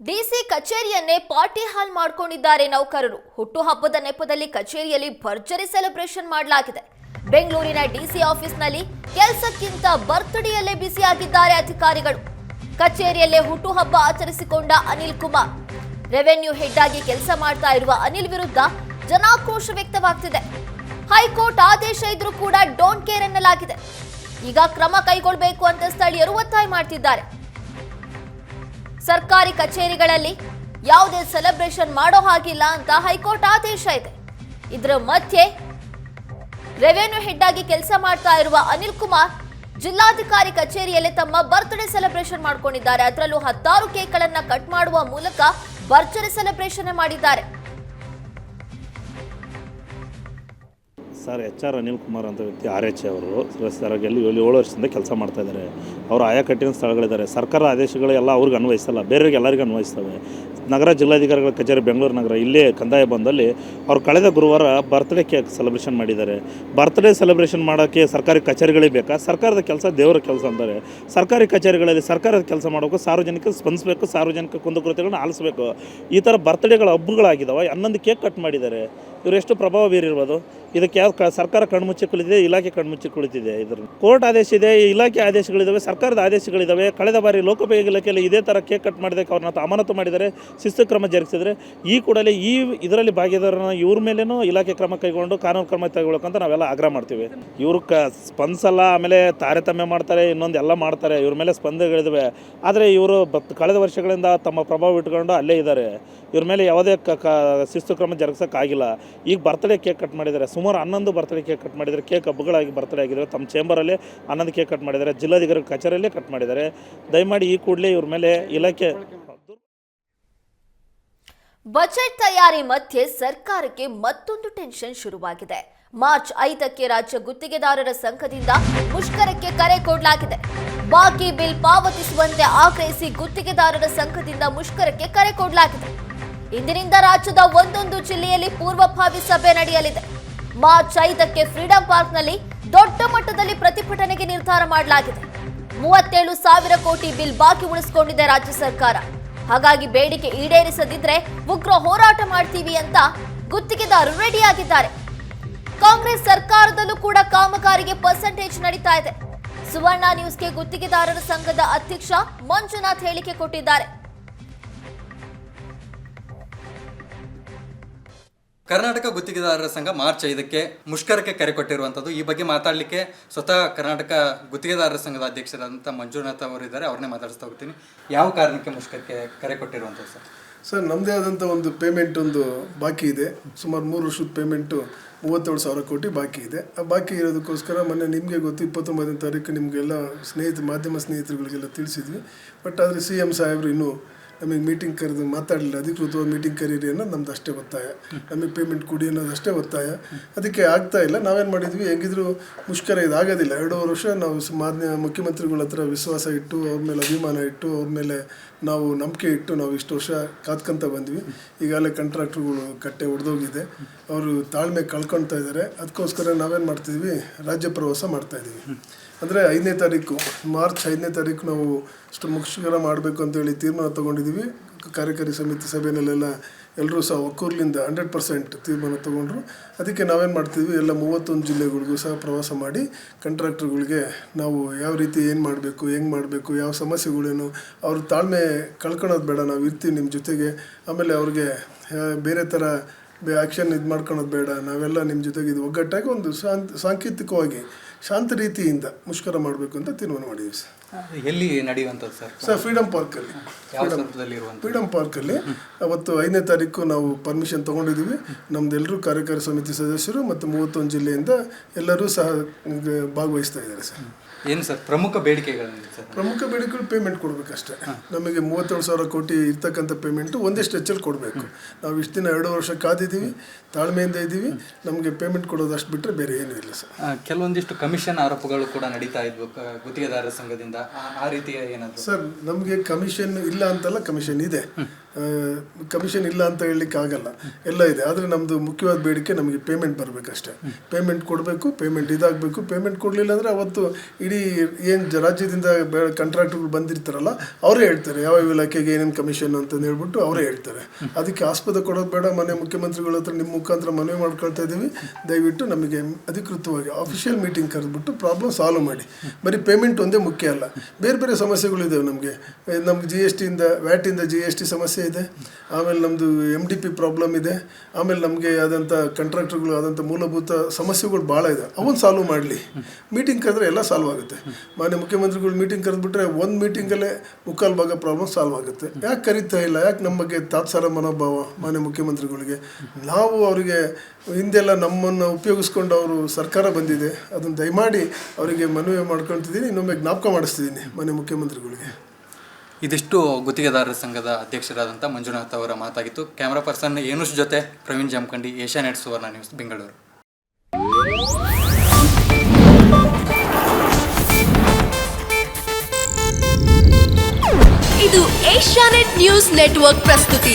DC ಕಚೇರಿಯನ್ನೇ party hall ಮಾಡಿಕೊಂಡಿದ್ದಾರೆ ನೌಕರರು. ಹುಟ್ಟುಹಬ್ಬದ ನೆಪದಲ್ಲಿ ಕಚೇರಿಯಲ್ಲಿ ಭರ್ಜರಿ ಸೆಲೆಬ್ರೇಷನ್ ಮಾಡಲಾಗಿದೆ. ಬೆಂಗಳೂರಿನ ಡಿಸಿ ಆಫೀಸ್ನಲ್ಲಿ ಕೆಲಸಕ್ಕಿಂತ ಬರ್ತ್ಡೇಯಲ್ಲೇ ಬ್ಯುಸಿಯಾಗಿದ್ದಾರೆ ಅಧಿಕಾರಿಗಳು. ಕಚೇರಿಯಲ್ಲೇ ಹುಟ್ಟುಹಬ್ಬ ಆಚರಿಸಿಕೊಂಡ ಅನಿಲ್ ಕುಮಾರ್. ರೆವೆನ್ಯೂ ಹೆಡ್ ಆಗಿ ಕೆಲಸ ಮಾಡ್ತಾ ಇರುವ ಅನಿಲ್ ವಿರುದ್ಧ ಜನಾಕ್ರೋಶ ವ್ಯಕ್ತವಾಗ್ತಿದೆ. ಹೈಕೋರ್ಟ್ ಆದೇಶ ಇದ್ರೂ ಕೂಡ ಡೋಂಟ್ ಕೇರ್ ಎನ್ನಲಾಗಿದೆ. ಈಗ ಕ್ರಮ ಕೈಗೊಳ್ಳಬೇಕು ಅಂತ ಸ್ಥಳೀಯರು ಒತ್ತಾಯ ಮಾಡ್ತಿದ್ದಾರೆ. ಸರ್ಕಾರಿ ಕಚೇರಿಗಳಲ್ಲಿ ಯಾವುದೇ ಸೆಲೆಬ್ರೇಷನ್ ಮಾಡೋ ಹಾಗಿಲ್ಲ ಅಂತ ಹೈಕೋರ್ಟ್ ಆದೇಶ ಇದೆ. ಇದರ ಮಧ್ಯೆ ರೆವೆನ್ಯೂ ಹೆಡ್ ಆಗಿ ಕೆಲಸ ಮಾಡ್ತಾ ಇರುವ ಅನಿಲ್ ಕುಮಾರ್ ಜಿಲ್ಲಾಧಿಕಾರಿ ಕಚೇರಿಯಲ್ಲಿ ತಮ್ಮ ಬರ್ತ್ಡೇ ಸೆಲೆಬ್ರೇಷನ್ ಮಾಡ್ಕೊಂಡಿದ್ದಾರೆ. ಅದರಲ್ಲೂ 10 ಕೇಕ್ಗಳನ್ನು ಕಟ್ ಮಾಡುವ ಮೂಲಕ ಭರ್ಜರಿ ಸೆಲೆಬ್ರೇಷನ್ ಮಾಡಿದ್ದಾರೆ. ಸರ್ HR ಅನಿಲ್ ಕುಮಾರ್ ಅಂತ ವ್ಯಕ್ತಿ RH ಅವರು ಸರಗಲ್ಲಿ 7 ವರ್ಷದಿಂದ ಕೆಲಸ ಮಾಡ್ತಾ ಇದ್ದಾರೆ. ಅವರು ಆಯಾ ಕಟ್ಟಿನ ಸ್ಥಳಗಳಿದ್ದಾರೆ. ಸರ್ಕಾರ ಆದೇಶಗಳು ಎಲ್ಲ ಅವ್ರಿಗೆ ಅನ್ವಯಿಸಲ್ಲ, ಬೇರೆಯವ್ರಿಗೆ ಎಲ್ಲರಿಗೂ ಅನ್ವಯಿಸ್ತವೆ. ನಗರ ಜಿಲ್ಲಾಧಿಕಾರಿಗಳ ಕಚೇರಿ ಬೆಂಗಳೂರು ನಗರ ಇಲ್ಲೇ ಕಂದಾಯ ಬಂದಲ್ಲಿ ಅವ್ರು ಕಳೆದ ಗುರುವಾರ ಬರ್ತ್ಡೇ ಕೇಕ್ ಸೆಲೆಬ್ರೇಷನ್ ಮಾಡಿದ್ದಾರೆ. ಬರ್ತ್ಡೇ ಸೆಲೆಬ್ರೇಷನ್ ಮಾಡೋಕ್ಕೆ ಸರ್ಕಾರಿ ಕಚೇರಿಗಳೇ ಬೇಕಾ? ಸರ್ಕಾರದ ಕೆಲಸ ದೇವರ ಕೆಲಸ ಅಂತಾರೆ. ಸರ್ಕಾರಿ ಕಚೇರಿಗಳಲ್ಲಿ ಸರ್ಕಾರದ ಕೆಲಸ ಮಾಡೋಕ್ಕೂ ಸಾರ್ವಜನಿಕ ಸ್ಪಂದಿಸಬೇಕು, ಸಾರ್ವಜನಿಕ ಕುಂದುಕೊರತೆಗಳನ್ನ ಆಲಿಸಬೇಕು. ಈ ಥರ ಬರ್ತ್ಡೇಗಳ ಹಬ್ಬಗಳಾಗಿದ್ದಾವೆ. 11 ಕೇಕ್ ಕಟ್ ಮಾಡಿದ್ದಾರೆ. ಇವರು ಎಷ್ಟು ಪ್ರಭಾವ ಬೀರಿರ್ಬೋದು? ಇದಕ್ಕೆ ಯಾವ ಸರ್ಕಾರ ಕಣ್ಮುಚ್ಚಿ ಕುಳಿತಿದೆ, ಇಲಾಖೆ ಕಣ್ಮುಚ್ಚಿ ಕುಳಿತಿದೆ. ಇದ್ರ ಕೋರ್ಟ್ ಆದೇಶ ಇದೆ, ಇಲಾಖೆ ಆದೇಶಗಳಿದ್ದಾವೆ, ಸರ್ಕಾರದ ಆದೇಶಗಳಿದ್ದಾವೆ. ಕಳೆದ ಬಾರಿ ಲೋಕೋಪಯೋಗಿ ಇಲಾಖೆಯಲ್ಲಿ ಇದೇ ಥರ ಕೇಕ್ ಕಟ್ ಮಾಡಿದಕ್ಕೆ ಅವ್ರನ್ನ ಅಮಾನತು ಮಾಡಿದ್ದಾರೆ, ಶಿಸ್ತು ಕ್ರಮ ಜರುಗಿಸಿದರೆ ಈ ಕೂಡಲೇ ಇದರಲ್ಲಿ ಭಾಗಿದಾರನ ಇವ್ರ ಮೇಲೇನೂ ಇಲಾಖೆ ಕ್ರಮ ಕೈಗೊಂಡು ಕಾನೂನು ಕ್ರಮ ಕೈಗೊಳ್ಳೋಕ್ಕಂತ ನಾವೆಲ್ಲ ಆಗ್ರಹ ಮಾಡ್ತೀವಿ. ಇವರು ಸ್ಪಂದಿಸಲ್ಲ, ಆಮೇಲೆ ತಾರತಮ್ಯ ಮಾಡ್ತಾರೆ, ಇನ್ನೊಂದು ಎಲ್ಲ ಮಾಡ್ತಾರೆ. ಇವ್ರ ಮೇಲೆ ಸ್ಪಂದನೆಗಳಿದ್ದಾವೆ. ಆದರೆ ಇವರು ಕಳೆದ ವರ್ಷಗಳಿಂದ ತಮ್ಮ ಪ್ರಭಾವ ಇಟ್ಕೊಂಡು ಅಲ್ಲೇ ಇದ್ದಾರೆ. ಇವ್ರ ಮೇಲೆ ಯಾವುದೇ ಶಿಸ್ತು ಕ್ರಮ ಜರುಗಿಸೋಕ್ಕಾಗಿಲ್ಲ. ಈಗ ಬರ್ತ್ಡೇ ಕೇಕ್ ಕಟ್ ಮಾಡಿದ್ದಾರೆ. ಸುಮಾರು 11 ಬರ್ತ್ಡೇ ಕೇಕ್ ಕಟ್ ಮಾಡಿದ್ದಾರೆ. ಕೇಕ್ ಹಬ್ಬಗಳಾಗಿ ಬರ್ತ್ಡೇ ಆಗಿದ್ದಾರೆ. ತಮ್ಮ ಚೇಂಬರಲ್ಲಿ 11 ಕೇಕ್ ಕಟ್ ಮಾಡಿದ್ದಾರೆ. ಜಿಲ್ಲಾಧಿಕಾರಿ ಕಚೇರಿಯಲ್ಲೇ ಕಟ್ ಮಾಡಿದ್ದಾರೆ. ದಯಮಾಡಿ ಈ ಕೂಡಲೇ ಇವ್ರ ಮೇಲೆ ಇಲಾಖೆ. ಬಜೆಟ್ ತಯಾರಿ ಮಧ್ಯೆ ಸರ್ಕಾರಕ್ಕೆ ಮತ್ತೊಂದು ಟೆನ್ಷನ್ ಶುರುವಾಗಿದೆ. ಮಾರ್ಚ್ 5ಕ್ಕೆ ರಾಜ್ಯ ಗುತ್ತಿಗೆದಾರರ ಸಂಘದಿಂದ ಮುಷ್ಕರಕ್ಕೆ ಕರೆ ಕೊಡಲಾಗಿದೆ. ಬಾಕಿ ಬಿಲ್ ಪಾವತಿಸುವಂತೆ ಆಗ್ರಹಿಸಿ ಗುತ್ತಿಗೆದಾರರ ಸಂಘದಿಂದ ಮುಷ್ಕರಕ್ಕೆ ಕರೆ ಕೊಡಲಾಗಿದೆ. ಇಂದಿನಿಂದ ರಾಜ್ಯದ ಒಂದೊಂದು ಜಿಲ್ಲೆಯಲ್ಲಿ ಪೂರ್ವಭಾವಿ ಸಭೆ ನಡೆಯಲಿದೆ. ಮಾರ್ಚ್ 5ಕ್ಕೆ ಫ್ರೀಡಂ ಪಾರ್ಕ್ನಲ್ಲಿ ದೊಡ್ಡ ಮಟ್ಟದಲ್ಲಿ ಪ್ರತಿಭಟನೆಗೆ ನಿರ್ಧಾರ ಮಾಡಲಾಗಿದೆ. 37,000 ಕೋಟಿ ಬಿಲ್ ಬಾಕಿ ಉಳಿಸಿಕೊಂಡಿದೆ ರಾಜ್ಯ ಸರ್ಕಾರ. ಹಾಗಾಗಿ ಬೇಡಿಕೆ ಈಡೇರಿಸದಿದ್ರೆ ಉಗ್ರ ಹೋರಾಟ ಮಾಡ್ತೀವಿ ಅಂತ ಗುತ್ತಿಗೆದಾರರು ರೆಡಿಯಾಗಿದ್ದಾರೆ. ಕಾಂಗ್ರೆಸ್ ಸರ್ಕಾರದಲ್ಲೂ ಕೂಡ ಕಾಮಗಾರಿಗೆ ಪರ್ಸೆಂಟೇಜ್ ನಡೀತಾ ಇದೆ. ಸುವರ್ಣ ನ್ಯೂಸ್ಗೆ ಗುತ್ತಿಗೆದಾರರ ಸಂಘದ ಅಧ್ಯಕ್ಷ ಮಂಜುನಾಥ್ ಹೇಳಿಕೆ ಕೊಟ್ಟಿದ್ದಾರೆ. ಕರ್ನಾಟಕ ಗುತ್ತಿಗೆದಾರರ ಸಂಘ ಮಾರ್ಚ್ 5ಕ್ಕೆ ಮುಷ್ಕರಕ್ಕೆ ಕರೆ ಕೊಟ್ಟಿರುವಂಥದ್ದು. ಈ ಬಗ್ಗೆ ಮಾತಾಡಲಿಕ್ಕೆ ಸ್ವತಃ ಕರ್ನಾಟಕ ಗುತ್ತಿಗೆದಾರರ ಸಂಘದ ಅಧ್ಯಕ್ಷರಾದಂಥ ಮಂಜುನಾಥ್ ಅವರಿದ್ದಾರೆ. ಅವ್ರನ್ನೇ ಮಾತಾಡಿಸ್ತಾ ಹೋಗ್ತೀನಿ. ಯಾವ ಕಾರಣಕ್ಕೆ ಮುಷ್ಕರಕ್ಕೆ ಕರೆ ಕೊಟ್ಟಿರುವಂಥದ್ದು ಸರ್? ನಮ್ಮದೇ ಆದಂಥ ಒಂದು ಪೇಮೆಂಟ್ ಒಂದು ಬಾಕಿ ಇದೆ. ಸುಮಾರು 3 ವರ್ಷದ ಪೇಮೆಂಟು 37,000 ಕೋಟಿ ಬಾಕಿ ಇದೆ. ಆ ಬಾಕಿ ಇರೋದಕ್ಕೋಸ್ಕರ ಮೊನ್ನೆ ನಿಮಗೆ ಗೊತ್ತು 29ನೇ ತಾರೀಕು ನಿಮಗೆಲ್ಲ ಮಾಧ್ಯಮ ಸ್ನೇಹಿತರುಗಳಿಗೆಲ್ಲ ತಿಳಿಸಿದ್ವಿ. ಬಟ್ ಆದರೆ CM ಸಾಹೇಬರು ಇನ್ನೂ ನಮಗೆ ಮೀಟಿಂಗ್ ಕರೆದು ಮಾತಾಡಲಿಲ್ಲ. ಅಧಿಕೃತವಾಗಿ ಮೀಟಿಂಗ್ ಕರೀರಿ ಅನ್ನೋದು ನಮ್ದು ಅಷ್ಟೇ ಒತ್ತಾಯ. ನಮಗೆ ಪೇಮೆಂಟ್ ಕೊಡಿ ಅನ್ನೋದು ಅಷ್ಟೇ ಒತ್ತಾಯ. ಅದಕ್ಕೆ ಆಗ್ತಾ ಇಲ್ಲ. ನಾವೇನು ಮಾಡಿದ್ವಿ, ಹೆಂಗಿದ್ರು ಮುಷ್ಕರ ಇದಾಗೋದಿಲ್ಲ. 2.5 ವರ್ಷ ನಾವು ಮುಖ್ಯಮಂತ್ರಿಗಳ ಹತ್ರ ವಿಶ್ವಾಸ ಇಟ್ಟು, ಅವ್ರ ಮೇಲೆ ಅಭಿಮಾನ ಇಟ್ಟು, ಅವ್ರ ಮೇಲೆ ನಾವು ನಂಬಿಕೆ ಇಟ್ಟು ನಾವು ಇಷ್ಟು ವರ್ಷ ಕಾದ್ಕೊಂತ ಬಂದ್ವಿ. ಈಗಾಗಲೇ ಕಾಂಟ್ರಾಕ್ಟ್ರುಗಳು ಕಟ್ಟೆ ಒಡೆದೋಗಿದೆ. ಅವರು ತಾಳ್ಮೆ ಕಳ್ಕೊಳ್ತಾ ಇದ್ದಾರೆ. ಅದಕ್ಕೋಸ್ಕರ ನಾವೇನು ಮಾಡ್ತಿದ್ವಿ, ರಾಜ್ಯ ಪ್ರವಾಸ ಮಾಡ್ತಾಯಿದ್ದೀವಿ. ಅಂದರೆ 5ನೇ ತಾರೀಕು ಮಾರ್ಚ್ 5ನೇ ತಾರೀಕು ನಾವು ಮುಷ್ಕರ ಮಾಡಬೇಕು ಅಂತೇಳಿ ತೀರ್ಮಾನ ತೊಗೊಂಡಿದ್ದೀವಿ. ಕಾರ್ಯಕಾರಿ ಸಮಿತಿ ಸಭೆಯಲ್ಲೆಲ್ಲ ಎಲ್ಲರೂ ಸಹ ಒಕ್ಕೂರ್ಲಿಂದ 100% ತೀರ್ಮಾನ ತೊಗೊಂಡ್ರು. ಅದಕ್ಕೆ ನಾವೇನು ಮಾಡ್ತಿದ್ವಿ, ಎಲ್ಲ 31 ಜಿಲ್ಲೆಗಳಿಗೂ ಸಹ ಪ್ರವಾಸ ಮಾಡಿ ಕಾಂಟ್ರಾಕ್ಟರ್ಗಳಿಗೆ ನಾವು ಯಾವ ರೀತಿ ಏನು ಮಾಡಬೇಕು, ಹೆಂಗೆ ಮಾಡಬೇಕು, ಯಾವ ಸಮಸ್ಯೆಗಳೇನು, ಅವ್ರ ತಾಳ್ಮೆ ಕಳ್ಕೊಳೋದು ಬೇಡ, ನಾವು ಇರ್ತೀವಿ ನಿಮ್ಮ ಜೊತೆಗೆ. ಆಮೇಲೆ ಅವ್ರಿಗೆ ಬೇರೆ ಥರ ಆ್ಯಕ್ಷನ್ ಇದು ಮಾಡ್ಕೊಳೋದು ಬೇಡ, ನಾವೆಲ್ಲ ನಿಮ್ಮ ಜೊತೆಗೆ ಇದು ಒಗ್ಗಟ್ಟಾಗಿ ಒಂದು ಸಾಂಕೇತಿಕವಾಗಿ ಶಾಂತ ರೀತಿಯಿಂದ ಮುಷ್ಕರ ಮಾಡಬೇಕು ಅಂತ ತೀರ್ಮಾನ ಮಾಡಿದ್ವಿ ಸರ್. ಎಲ್ಲಿ ನಡೆಯುವಂಥದ್ದು ಸರ್? ಫ್ರೀಡಂ ಪಾರ್ಕಲ್ಲಿ. ಫ್ರೀಡಂ ಪಾರ್ಕಲ್ಲಿ ಅವತ್ತು 5ನೇ ತಾರೀಕು ನಾವು ಪರ್ಮಿಷನ್ ತೊಗೊಂಡಿದ್ದೀವಿ. ನಮ್ಮದೆಲ್ಲರೂ ಕಾರ್ಯಕಾರಿ ಸಮಿತಿ ಸದಸ್ಯರು ಮತ್ತು 31 ಜಿಲ್ಲೆಯಿಂದ ಎಲ್ಲರೂ ಸಹ ಭಾಗವಹಿಸ್ತಾ ಇದ್ದಾರೆ ಸರ್. ಏನು ಸರ್ ಪ್ರಮುಖ ಬೇಡಿಕೆಗಳು? ಪ್ರಮುಖ ಬೇಡಿಕೆಗಳು ಪೇಮೆಂಟ್ ಕೊಡಬೇಕಷ್ಟೇ. ನಮಗೆ 37,000 ಕೋಟಿ ಇರ್ತಕ್ಕಂಥ ಪೇಮೆಂಟು ಒಂದೇ ಸ್ಟ್ರೆಚ್ಚಲ್ಲಿ ಕೊಡಬೇಕು. ನಾವು ಇಷ್ಟು ದಿನ 2 ವರ್ಷ ಕಾದಿದ್ದೀವಿ, ತಾಳ್ಮೆಯಿಂದ ಇದ್ದೀವಿ. ನಮಗೆ ಪೇಮೆಂಟ್ ಕೊಡೋದು ಅಷ್ಟು ಬಿಟ್ಟರೆ ಬೇರೆ ಏನೂ ಇಲ್ಲ ಸರ್. ಕೆಲವೊಂದಿಷ್ಟು ಕಮಿಷನ್ ಆರೋಪಗಳು ಕೂಡ ನಡೀತಾ ಇದ್ವು ಗುತ್ತಿಗೆದಾರರ ಸಂಘದಿಂದ. ಆ ರೀತಿಯ ಏನಾದರೂ ಸರ್? ನಮಗೆ ಕಮಿಷನ್ ಇಲ್ಲ ಅಂತಲ್ಲ, ಕಮಿಷನ್ ಇದೆ. ಕಮಿಷನ್ ಇಲ್ಲ ಅಂತ ಹೇಳಲಿಕ್ಕೆ ಆಗಲ್ಲ, ಎಲ್ಲ ಇದೆ. ಆದರೆ ನಮ್ಮದು ಮುಖ್ಯವಾದ ಬೇಡಿಕೆ ನಮಗೆ ಪೇಮೆಂಟ್ ಬರಬೇಕಷ್ಟೇ. ಪೇಮೆಂಟ್ ಕೊಡಬೇಕು, ಪೇಮೆಂಟ್ ಇದಾಗಬೇಕು. ಪೇಮೆಂಟ್ ಕೊಡಲಿಲ್ಲ ಅಂದರೆ ಅವತ್ತು ಇಡೀ ಇಡೀ ಏನು ರಾಜ್ಯದಿಂದ ಕಾಂಟ್ರಾಕ್ಟ್ಗಳು ಬಂದಿರ್ತಾರಲ್ಲ ಅವರೇ ಹೇಳ್ತಾರೆ ಯಾವ ಇಲಾಖೆಗೆ ಏನೇನು ಕಮಿಷನ್ ಅಂತಂದು ಹೇಳ್ಬಿಟ್ಟು ಅವರೇ ಹೇಳ್ತಾರೆ. ಅದಕ್ಕೆ ಆಸ್ಪದ ಕೊಡೋದು ಬೇಡ. ಮನೆ ಮುಖ್ಯಮಂತ್ರಿಗಳ ಹತ್ರ ನಿಮ್ಮ ಮುಖಾಂತರ ಮನವಿ ಮಾಡ್ಕೊಳ್ತಾ ಇದ್ದೀವಿ, ದಯವಿಟ್ಟು ನಮಗೆ ಅಧಿಕೃತವಾಗಿ ಆಫಿಷಿಯಲ್ ಮೀಟಿಂಗ್ ಕರೆದ್ಬಿಟ್ಟು ಪ್ರಾಬ್ಲಮ್ ಸಾಲ್ವ್ ಮಾಡಿ. ಬರೀ ಪೇಮೆಂಟ್ ಒಂದೇ ಮುಖ್ಯ ಅಲ್ಲ, ಬೇರೆ ಬೇರೆ ಸಮಸ್ಯೆಗಳಿದ್ದಾವೆ ನಮಗೆ. ನಮ್ಗೆ GSTಯಿಂದ ವ್ಯಾಟಿಂದ GST ಸಮಸ್ಯೆ ಇದೆ, ಆಮೇಲೆ ನಮ್ಮದು MDP ಪ್ರಾಬ್ಲಮ್ ಇದೆ, ಆಮೇಲೆ ನಮಗೆ ಆದಂಥ ಕಾಂಟ್ರಾಕ್ಟರ್ಗಳು ಆದಂಥ ಮೂಲಭೂತ ಸಮಸ್ಯೆಗಳು ಭಾಳ ಇದೆ. ಅವನ್ನ ಸಾಲ್ವ್ ಮಾಡಲಿ. ಮೀಟಿಂಗ್ ಕರೆದ್ರೆ ಎಲ್ಲ ಸಾಲ್ವ್ ಆಗುತ್ತೆ. ಮಾನ್ಯ ಮುಖ್ಯಮಂತ್ರಿಗಳು ಮೀಟಿಂಗ್ ಕರೆದ್ಬಿಟ್ರೆ ಒಂದು ಮೀಟಿಂಗಲ್ಲೇ ಮುಕ್ಕಾಲು ಭಾಗ ಪ್ರಾಬ್ಲಮ್ ಸಾಲ್ವ್ ಆಗುತ್ತೆ. ಯಾಕೆ ಕರೀತಾ ಇಲ್ಲ? ಯಾಕೆ ನಮ್ಮ ಬಗ್ಗೆ ತಾತ್ಸಾರ ಮನೋಭಾವ ಮಾನ್ಯ ಮುಖ್ಯಮಂತ್ರಿಗಳಿಗೆ? ನಾವು ಅವರಿಗೆ ಹಿಂದೆಲ್ಲ ನಮ್ಮನ್ನು ಉಪಯೋಗಿಸ್ಕೊಂಡು ಅವರು ಸರ್ಕಾರ ಬಂದಿದೆ, ಅದನ್ನು ದಯಮಾಡಿ ಅವರಿಗೆ ಮನವಿ ಮಾಡ್ಕೊಳ್ತಿದ್ದೀನಿ, ಇನ್ನೊಮ್ಮೆ ಜ್ಞಾಪಕ ಮಾಡಿಸ್ತಿದ್ದೀನಿ ಮಾನ್ಯ ಮುಖ್ಯಮಂತ್ರಿಗಳಿಗೆ. ಇದಿಷ್ಟು ಗುತ್ತಿಗೆದಾರರ ಸಂಘದ ಅಧ್ಯಕ್ಷರಾದಂಥ ಮಂಜುನಾಥ್ ಅವರ ಮಾತಾಗಿತ್ತು. ಕ್ಯಾಮ್ರಾ ಪರ್ಸನ್ ಏನುಷ್ ಜೊತೆ ಪ್ರವೀಣ್ ಜಾಮಖಂಡಿ, ಏಷ್ಯಾನೆಟ್ ಸುವರ್ಣ ನ್ಯೂಸ್, ಬೆಂಗಳೂರು. ಇದು ಏಷ್ಯಾನೆಟ್ ನ್ಯೂಸ್ ನೆಟ್ವರ್ಕ್ ಪ್ರಸ್ತುತಿ.